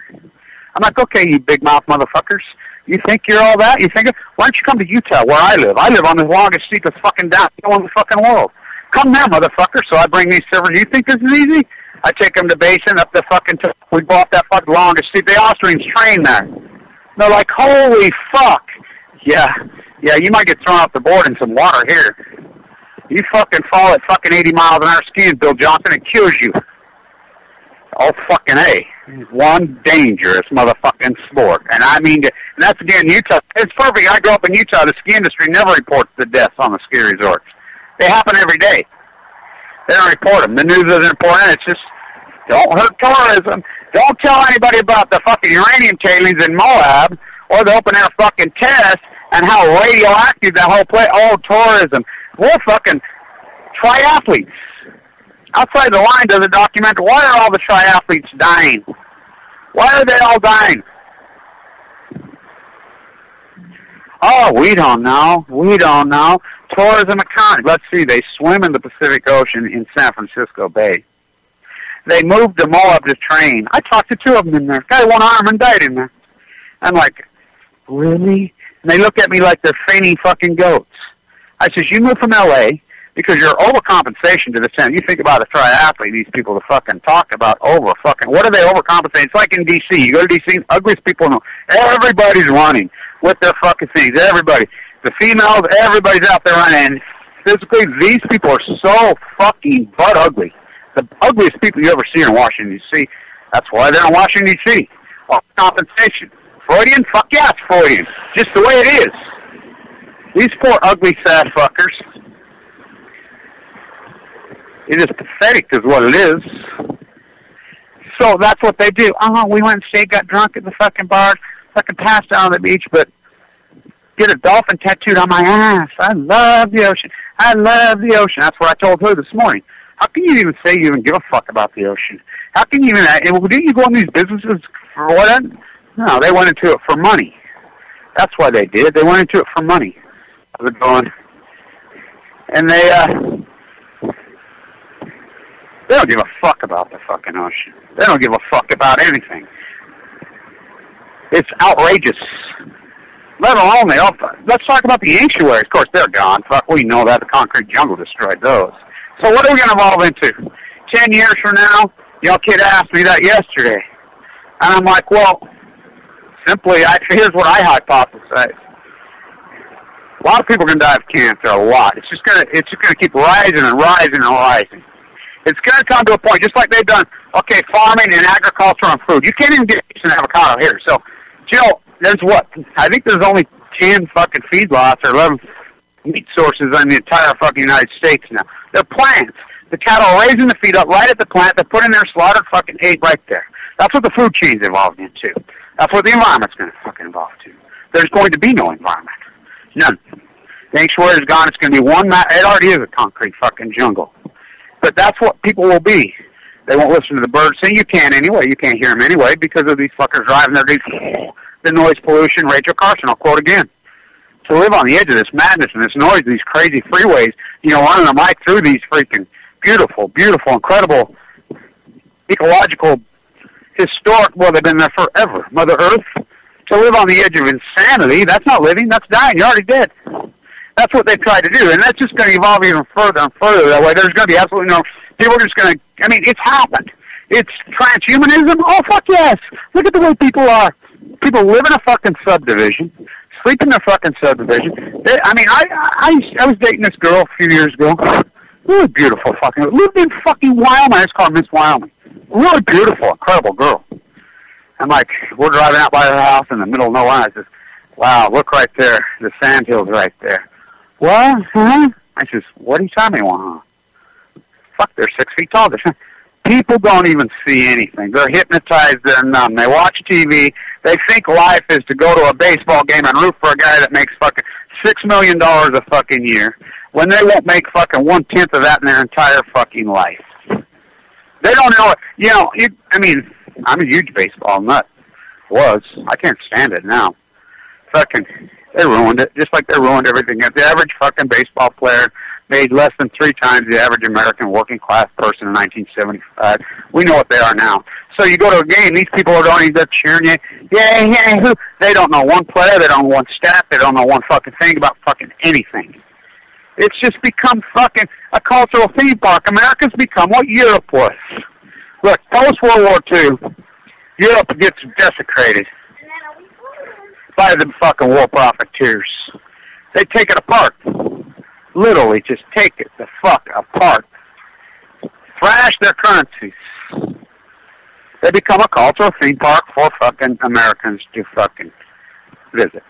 I'm like, okay, you big mouth motherfuckers. You think you're all that? You think, why don't you come to Utah where I live? I live on the longest, steepest fucking downhill in the fucking world. Come there, motherfucker. So I bring these surfers. You think this is easy? I take them to Basin, up the fucking, we bought that fucking longest steep. The Austrians train there. They're like, holy fuck. Yeah, you might get thrown off the board in some water here. You fucking fall at fucking 80 miles an hour skiing, Bill Johnson, it kills you. Oh, fucking A. One dangerous motherfucking sport. And I mean, and that's again, Utah. It's perfect. I grew up in Utah. The ski industry never reports the deaths on the ski resorts. They happen every day. They don't report them. The news isn't important. It's just, don't hurt tourism. Don't tell anybody about the fucking uranium tailings in Moab or the open air fucking test and how radioactive that whole place. Oh, tourism. We're fucking triathletes. Outside the line does a documentary. Why are all the triathletes dying? Why are they all dying? Oh, we don't know. We don't know. Tourism economy. Let's see. They swim in the Pacific Ocean in San Francisco Bay. They moved to Moab to train. I talked to two of them in there. Guy one arm and died in there. I'm like, really? And they look at me like they're fainting fucking goats. I says, you moved from L.A. because you're overcompensation to the extent. You think about a triathlete, these people to fucking talk about over fucking, what are they overcompensating? It's like in D.C. You go to D.C., ugliest people know. Everybody's running with their fucking things. Everybody. The females, everybody's out there running. And physically, these people are so fucking butt ugly. The ugliest people you ever see in Washington, D.C. That's why they're in Washington, D.C. Compensation. Freudian? Fuck yeah, it's Freudian. Just the way it is. These poor ugly, sad fuckers. It is pathetic is what it is. So that's what they do. Oh, we went and stayed, got drunk at the fucking bar, fucking passed out on the beach, but get a dolphin tattooed on my ass. I love the ocean. I love the ocean. That's what I told her this morning. How can you even say you even give a fuck about the ocean? How can you even, didn't you go in these businesses for what? No, they went into it for money. That's why they did. They went into it for money. They're going, and they're don't give a fuck about the fucking ocean. They don't give a fuck about anything. It's outrageous. Let alone let's talk about the sanctuaries. Of course, they're gone. Fuck, we know that. The concrete jungle destroyed those. So what are we going to evolve into? 10 years from now, your kid asked me that yesterday. And I'm like, well, simply, here's what I hypothesize. A lot of people are going to die of cancer, a lot. It's just going to keep rising and rising and rising. It's going to come to a point, just like they've done, okay, farming and agriculture and food. You can't even get an avocado here. So, Jill, there's what? I think there's only 10 fucking feedlots or 11 meat sources in the entire fucking United States now. They're plants. The cattle are raising the feed up right at the plant. They're putting their slaughtered fucking egg right there. That's what the food chain's evolved into. That's what the environment's going to fucking evolve to. There's going to be no environment. None. The sanctuary is gone. It's going to be it already is a concrete fucking jungle. But that's what people will be. They won't listen to the birds sing. You can't anyway. You can't hear them anyway because of these fuckers driving their the noise pollution. Rachel Carson, I'll quote again. To live on the edge of this madness and this noise, these crazy freeways, running them right through these freaking beautiful, beautiful, incredible, ecological, historic, well, they've been there forever. Mother Earth, to live on the edge of insanity, that's not living, that's dying. You're already dead. That's what they've tried to do, and that's just going to evolve even further and further that way. There's going to be absolutely no, people are just going to, it's happened. It's transhumanism? Oh, fuck yes. Look at the way people are. People live in a fucking subdivision, sleep in their fucking subdivision. I was dating this girl a few years ago. Really beautiful fucking, lived in fucking Wyoming. I just call her Miss Wyoming. Really beautiful, incredible girl. I'm like, we're driving out by her house in the middle of nowhere. I says, wow, look right there. The sand hills right there. What? Huh? I says, what are you talking about? Huh? Fuck, they're 6 feet tall. People don't even see anything. They're hypnotized. They're numb. They watch TV. They think life is to go to a baseball game and root for a guy that makes fucking $6 million a fucking year when they won't make fucking 1/10 of that in their entire fucking life. They don't know it. I'm a huge baseball nut. I can't stand it now. Fucking, they ruined it, just like they ruined everything. The average fucking baseball player made less than 3 times the average American working class person in 1975. We know what they are now. So you go to a game, these people are they're cheering you. Yeah. They don't know one player, they don't know one stat, they don't know one fucking thing about fucking anything. It's just become fucking a cultural theme park. America's become what Europe was. Look, post-World War II, Europe gets desecrated by the fucking war profiteers. They take it apart. Literally, just take it the fuck apart. Thrash their currencies. They become a cultural theme park for fucking Americans to fucking visit.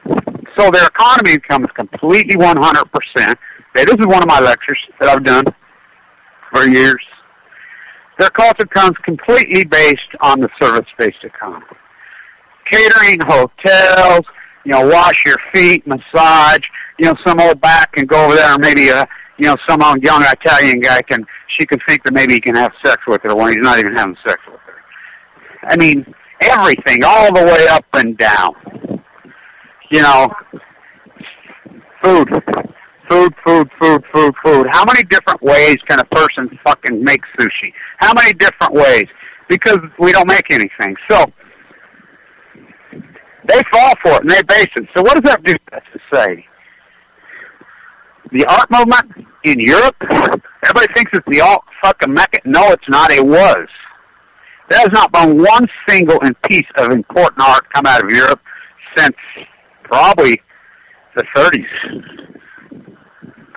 So their economy becomes completely 100%. This is one of my lectures that I've done for years. Their culture comes completely based on the service-based economy. Catering, hotels, wash your feet, massage, some old bat can go over there and maybe, some young Italian guy she can think that maybe he can have sex with her when he's not even having sex with her. Everything, all the way up and down. Food. How many different ways can a person fucking make sushi? How many different ways? Because we don't make anything. So, they fall for it and they base it. So what does that do to society? The art movement in Europe, everybody thinks it's the alt fucking Mecca. No, it's not. It was. There has not been one single piece of important art come out of Europe since probably the 30s.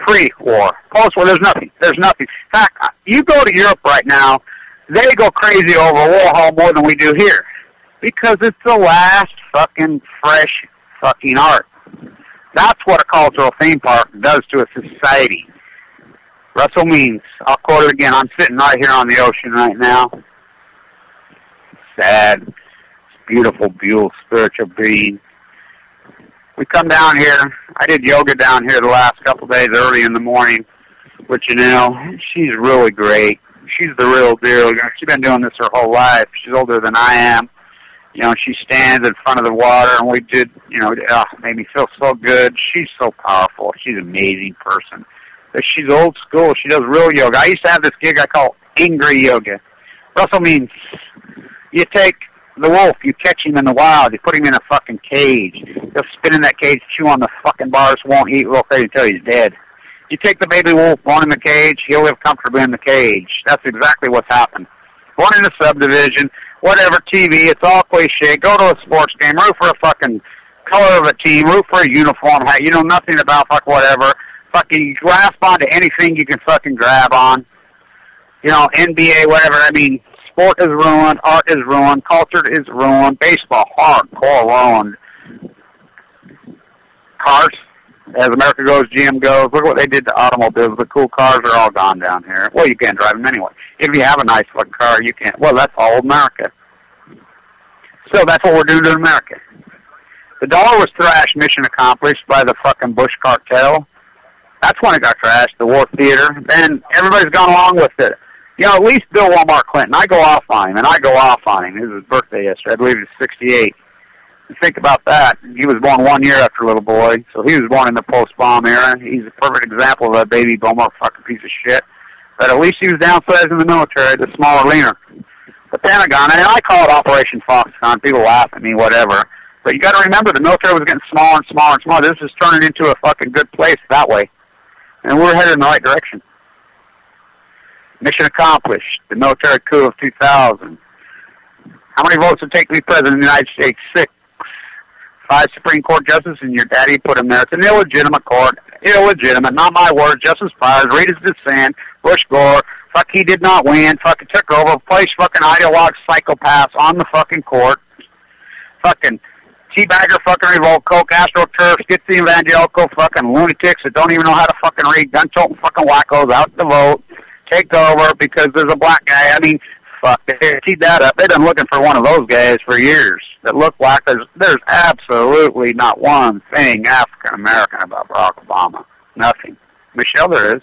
Pre-war. Post-war, there's nothing. There's nothing. In fact, you go to Europe right now, they go crazy over Warhol more than we do here. Because it's the last fucking fresh fucking art. That's what a cultural theme park does to a society. Russell Means, I'll quote it again, I'm sitting right here on the ocean right now. Sad. It's beautiful, beautiful, spiritual being. We come down here. I did yoga down here the last couple of days early in the morning, which, she's really great. She's the real deal. She's been doing this her whole life. She's older than I am. She stands in front of the water, and we did, made me feel so good. She's so powerful. She's an amazing person. But she's old school. She does real yoga. I used to have this gig I call Angry yoga. Russell means you take the wolf, you catch him in the wild, you put him in a fucking cage. He'll spin in that cage, chew on the fucking bars, won't eat real crazy until he's dead. You take the baby wolf, born in the cage, he'll live comfortably in the cage. That's exactly what's happened. Born in a subdivision, whatever, TV, it's all cliche. Go to a sports game, root for a fucking color of a team, root for a uniform, you know nothing about fuck whatever. Fucking grasp onto anything you can fucking grab on. You know, NBA, whatever. I mean, sport is ruined, art is ruined, culture is ruined, baseball, hardcore ruined. Cars, as America goes, GM goes. Look what they did to automobiles. The cool cars are all gone down here. Well, you can't drive them anyway. If you have a nice fucking car, you can't. Well, that's all America. So that's what we're doing to America. The dollar was thrashed, mission accomplished by the fucking Bush cartel. That's when it got trashed, the war theater. And everybody's gone along with it. You know, at least Bill Walmart Clinton. I go off on him, and I go off on him. It was his birthday yesterday. I believe he was 68. You think about that. He was born 1 year after Little Boy, so he was born in the post-bomb era. He's a perfect example of a baby boomer fucking piece of shit. But at least he was downsized in the military, the smaller, leaner. The Pentagon, and I call it Operation Foxconn. People laugh at me, whatever. But you got to remember, the military was getting smaller and smaller and smaller. This is turning into a fucking good place that way. And we're headed in the right direction. Mission accomplished. The military coup of 2000. How many votes would it take to be president of the United States? 6. 5 Supreme Court justices, and your daddy put him there. It's an illegitimate court. Illegitimate. Not my words. Justice Byers. Read his dissent. Bush Gore. Fuck, he did not win. Fucking took over. Placed fucking ideologue psychopaths on the fucking court. Fucking teabagger fucking revolt, coke, astroturfs, gets the evangelical fucking lunatics that don't even know how to fucking read, gun-toting fucking wackos out to vote, take over because there's a black guy. I mean, fuck, they teed that up. They've been looking for one of those guys for years that look like there's absolutely not one thing African-American about Barack Obama. Nothing. Michelle, there is.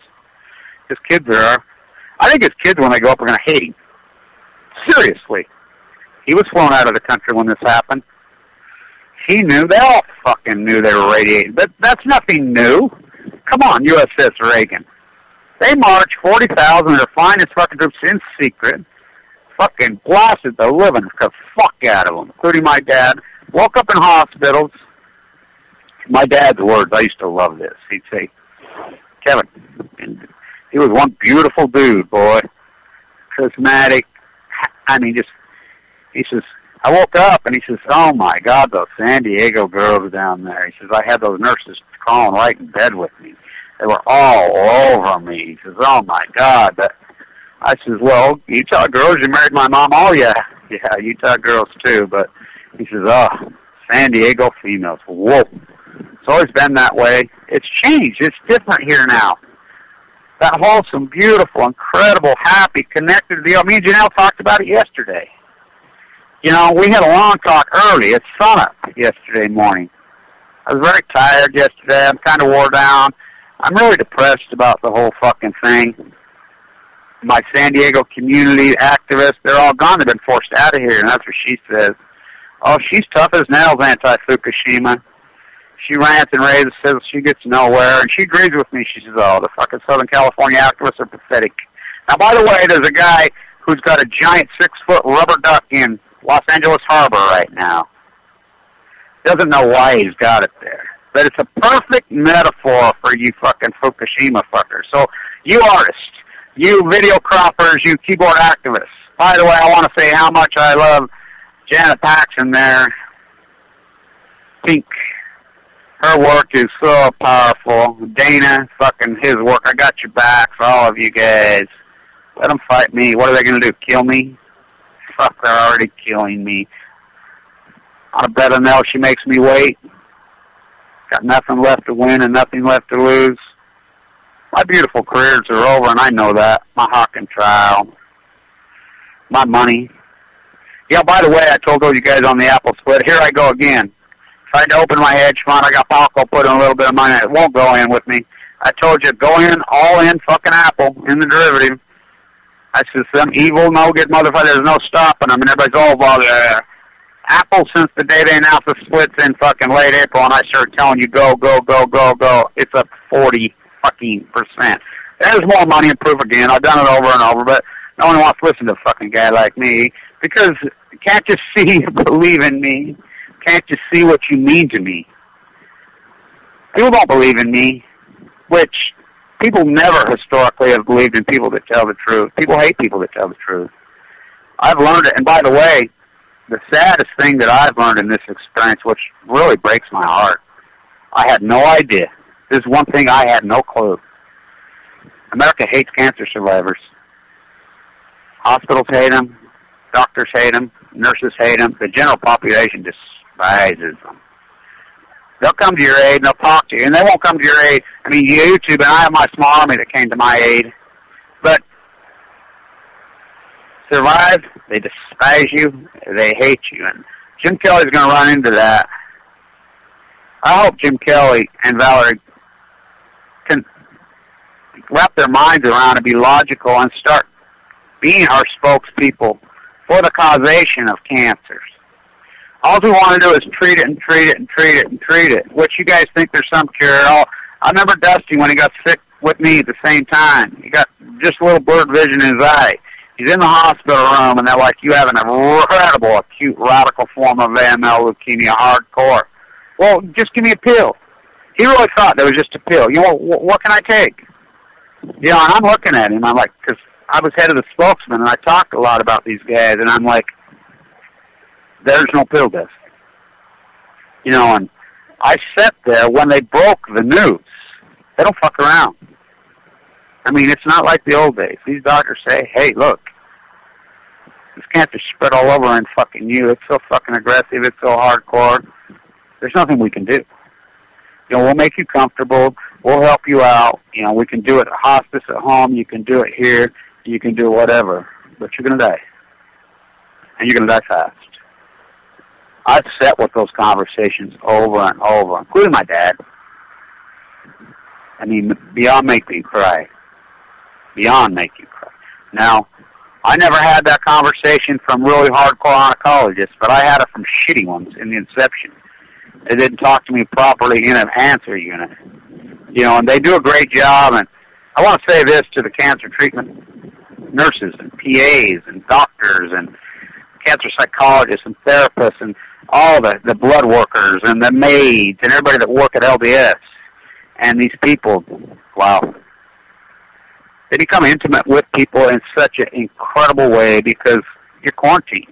His kids are. I think his kids, when they grow up, are going to hate him. Seriously. He was flown out of the country when this happened. He knew. They all fucking knew they were radiating. But that's nothing new. Come on, USS Reagan. They marched 40,000 of their finest fucking troops in secret. Fucking blasted the living fuck out of them, including my dad. Woke up in hospitals. My dad's words, I used to love this. He'd say, Kevin, and he was one beautiful dude, boy. Charismatic. I mean, just, he says, I woke up and he says, oh my God, those San Diego girls down there. He says, I had those nurses crawling right in bed with me. They were all over me. He says, oh my God. I says, well, Utah girls, you married my mom. Oh yeah, Utah girls too. But he says, oh, San Diego females. Whoa. It's always been that way. It's changed. It's different here now. That wholesome, beautiful, incredible, happy, connected deal. Me and Janelle talked about it yesterday. You know, we had a long talk early at sunup yesterday morning. I was very tired yesterday. I'm kind of wore down. I'm really depressed about the whole fucking thing. My San Diego community activists, they're all gone. They've been forced out of here, and that's what she says. Oh, she's tough as nails anti-Fukushima. She rants and raves, says she gets nowhere, and she agrees with me. She says, oh, the fucking Southern California activists are pathetic. Now, by the way, there's a guy who's got a giant 6-foot rubber duck in Los Angeles Harbor right now. Doesn't know why he's got it there. But it's a perfect metaphor for you fucking Fukushima fuckers. So, you artists, you video croppers, you keyboard activists. By the way, I want to say how much I love Janet Paxson there. Pink. Her work is so powerful. Dana, fucking his work. I got your back for all of you guys. Let them fight me. What are they going to do, kill me? Fuck, they're already killing me. On a bet on Nell, she makes me wait. Got nothing left to win and nothing left to lose. My beautiful careers are over, and I know that. My Hawking trial. My money. Yeah, by the way, I told all you guys on the Apple split. Here I go again. Tried to open my hedge fund. I got Paco put in a little bit of money. It won't go in with me. I told you, go in, all in, fucking Apple, in the derivative. I said, some evil, no-good motherfucker, there's no stopping them, and everybody's all about Apple, since the day they announced the splits in fucking late April, and I started telling you, go, go, go, go, go, it's up 40 fucking %. There's more money and proof again. I've done it over and over, but No one wants to listen to a fucking guy like me because can't you see you believe in me? Can't you see what you mean to me? People don't believe in me, which people never historically have believed in people that tell the truth. People hate people that tell the truth. I've learned it, and by the way, the saddest thing that I've learned in this experience, which really breaks my heart, I had no idea. This is one thing I had no clue. America hates cancer survivors. Hospitals hate them. Doctors hate them. Nurses hate them. The general population despises them. They'll come to your aid and they'll talk to you, and they won't come to your aid. I mean, YouTube, and I have my small army that came to my aid. But survived, they despise you, they hate you. And Jim Kelly's going to run into that. I hope Jim Kelly and Valerie can wrap their minds around and be logical and start being our spokespeople for the causation of cancers. All we want to do is treat it and treat it and treat it and treat it, which you guys think there's some cure. I remember Dusty when he got sick with me at the same time. He got just a little blurred vision in his eye. He's in the hospital room, and they're like, you have an incredible acute radical form of AML leukemia, hardcore. Well, just give me a pill. He really thought there was just a pill. You know, what can I take? You know, and I'm looking at him. I'm like, because I was head of the spokesman, and I talked a lot about these guys, and I'm like, there's no pill, Dusty. You know, and I sat there when they broke the news. They don't fuck around. I mean, it's not like the old days. These doctors say, hey, look, this cancer spread all over and fucking you. It's so fucking aggressive. It's so hardcore. There's nothing we can do. You know, we'll make you comfortable. We'll help you out. You know, we can do it at hospice at home. You can do it here. You can do whatever. But you're going to die. And you're going to die fast. I've sat with those conversations over and over, including my dad. I mean, beyond make me cry. Beyond make you cry. Now, I never had that conversation from really hardcore oncologists, but I had it from shitty ones in the inception. They didn't talk to me properly in an answer unit. You know, and they do a great job, and I want to say this to the cancer treatment nurses and PAs and doctors and cancer psychologists and therapists and all the blood workers and the maids and everybody that work at LDS. And these people, wow, they become intimate with people in such an incredible way because you're quarantined.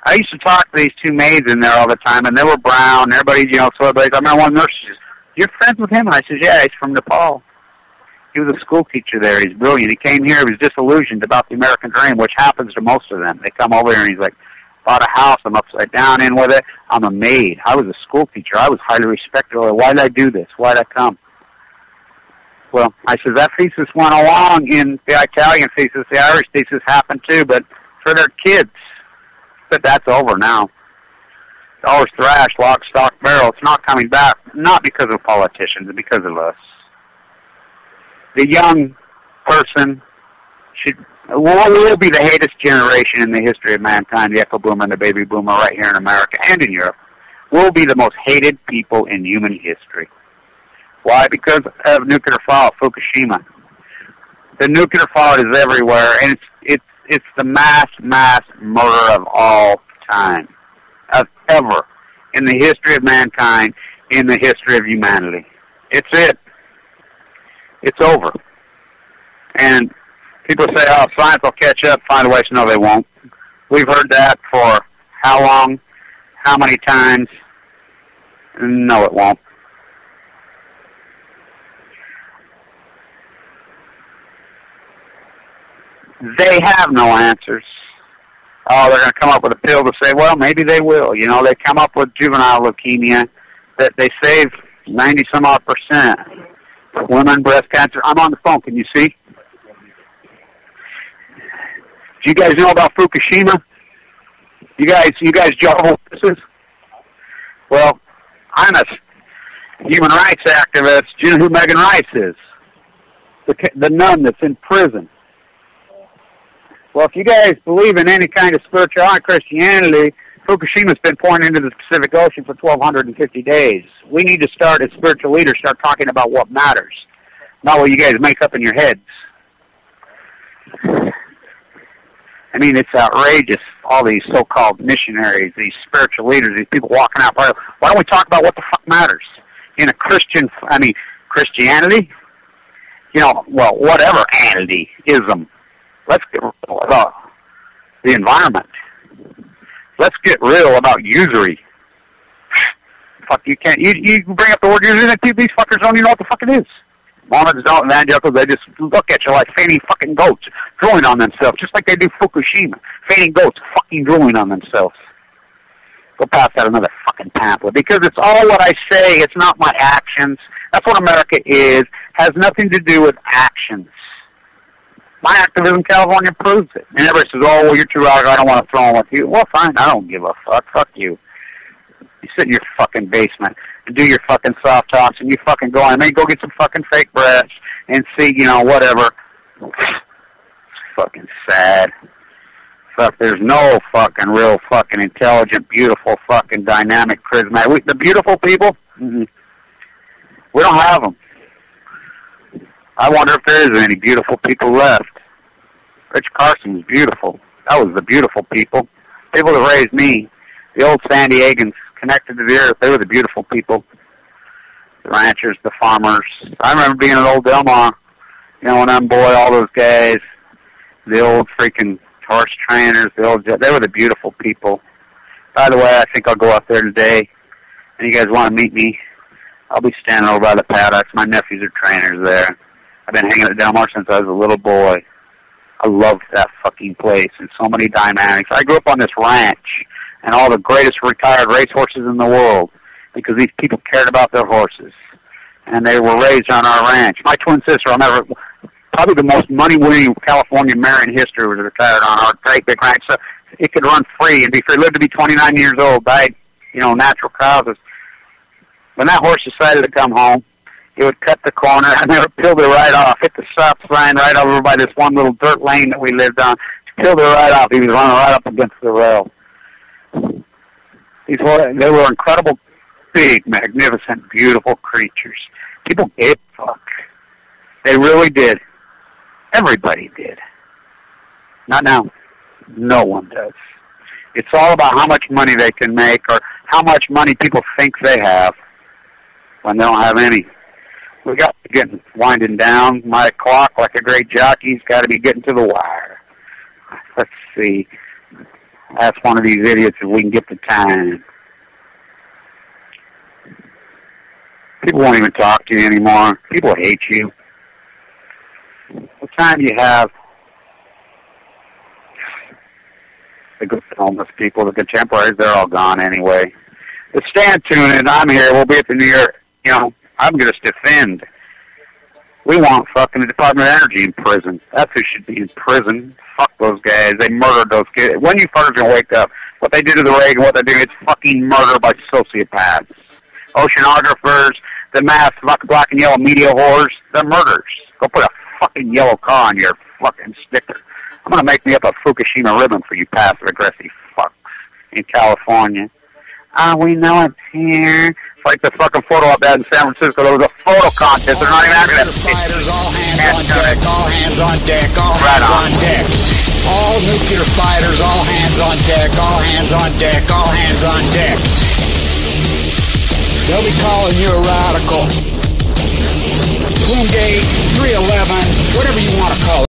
I used to talk to these two maids in there all the time, and they were brown, and everybody, you know, so everybody, I remember one nurse says, you're friends with him? And I said, yeah, he's from Nepal. He was a school teacher there. He's brilliant. He came here. He was disillusioned about the American dream, which happens to most of them. They come over here, and he's like, bought a house. I'm upside down in with it. I'm a maid. I was a school teacher. I was highly respected. Why did I do this? Why did I come? Well, I said, that thesis went along in the Italian thesis. The Irish thesis happened too, but for their kids. But that's over now. It's always thrashed, lock, stock, barrel. It's not coming back, not because of politicians, but because of us. The young person will be the hatest generation in the history of mankind, the Echo Boomer and the Baby Boomer right here in America and in Europe. We'll be the most hated people in human history. Why? Because of nuclear fallout, Fukushima. The nuclear fallout is everywhere, and it's the mass murder of all time, of ever, in the history of mankind, in the history of humanity. It's it. It's over. And people say, oh, science will catch up, find a way. No, they won't. We've heard that for how long, how many times? No, it won't. They have no answers. Oh, they're going to come up with a pill to say, well, maybe they will. You know, they come up with juvenile leukemia that they save 90-some-odd%. Women, breast cancer. I'm on the phone. Can you see? Do you guys know about Fukushima? You guys Jehovah's Witnesses? Well, I'm a human rights activist. Do you know who Megan Rice is? The nun that's in prison. Well, if you guys believe in any kind of spirituality, Christianity, Fukushima's been pouring into the Pacific Ocean for 1,250 days. We need to start, as spiritual leaders, start talking about what matters, not what you guys make up in your heads. I mean, it's outrageous. All these so-called missionaries, these spiritual leaders, these people walking out. Why don't we talk about what the fuck matters in a Christianity? Well, whatever anity-ism. Let's get real about the environment. Let's get real about usury. Fuck, you can't. You bring up the word usury, and these fuckers don't even know what the fuck it is. Mormons don't, evangelicals, they just look at you like fainting fucking goats, drooling on themselves, just like they do Fukushima. Fainting goats, fucking drooling on themselves. Go pass out another fucking pamphlet, because it's all what I say, it's not my actions. That's what America is. Has nothing to do with actions. My activism in California proves it. And everybody says, oh, well, you're too radical, I don't want to throw in with you. Well, fine, I don't give a fuck. Fuck you. You sit in your fucking basement and do your fucking soft talks, and you fucking go on, and then go get some fucking fake breasts and see, whatever. It's fucking sad. Fuck, there's no fucking real fucking intelligent, beautiful, fucking dynamic, charismatic. The beautiful people, we don't have them. I wonder if there is any beautiful people left. Rich Carson was beautiful. That was the beautiful people. People that raised me. The old San Diegans connected to the earth. They were the beautiful people. The ranchers, the farmers. I remember being at Old Del Mar. When I'm boy, all those guys. The old freaking horse trainers. They were the beautiful people. By the way, I think I'll go up there today. And you guys want to meet me? I'll be standing over by the paddocks. My nephews are trainers there. I've been hanging at Del Mar since I was a little boy. I loved that fucking place and so many dynamics. I grew up on this ranch and all the greatest retired racehorses in the world because these people cared about their horses. And they were raised on our ranch. My twin sister, probably the most money-winning California mare in history, was retired on our great big ranch. So it could run free and be free. Lived to be 29 years old, died, natural causes. When that horse decided to come home, he would cut the corner and they would peel it right off, hit the stop sign right over by this one little dirt lane that we lived on. Peeled it right off. He was running right up against the rail. They were incredible, big, magnificent, beautiful creatures. People gave a fuck. They really did. Everybody did. Not now. No one does. It's all about how much money they can make or how much money people think they have when they don't have any. We got to get winding down. My clock, like a great jockey's got to be getting to the wire. Let's see. Ask one of these idiots if we can get the time. People won't even talk to you anymore. People hate you. What time do you have? The good homeless people, the contemporaries, they're all gone anyway. But stand tuned, and I'm here. We'll be at the New York, I'm going to defend. We want fucking the Department of Energy in prison. That's who should be in prison. Fuck those guys. They murdered those kids. When you fuckers going to wake up? What they did to the Reagan, what they do, it's fucking murder by sociopaths. Oceanographers, the mass black and yellow media whores, they're murderers. Go put a fucking yellow car on your fucking sticker. I'm going to make me up a Fukushima ribbon for you passive-aggressive fucks in California. We know it's here. It's like the fucking photo op ad in San Francisco. There was a photo contest. They're not even having it. Fighters, all hands on deck, all hands on deck, all hands on deck. All nuclear fighters, all hands on deck, all hands on deck, all hands on deck. They'll be calling you a radical. Twin Gate, 311, whatever you want to call it.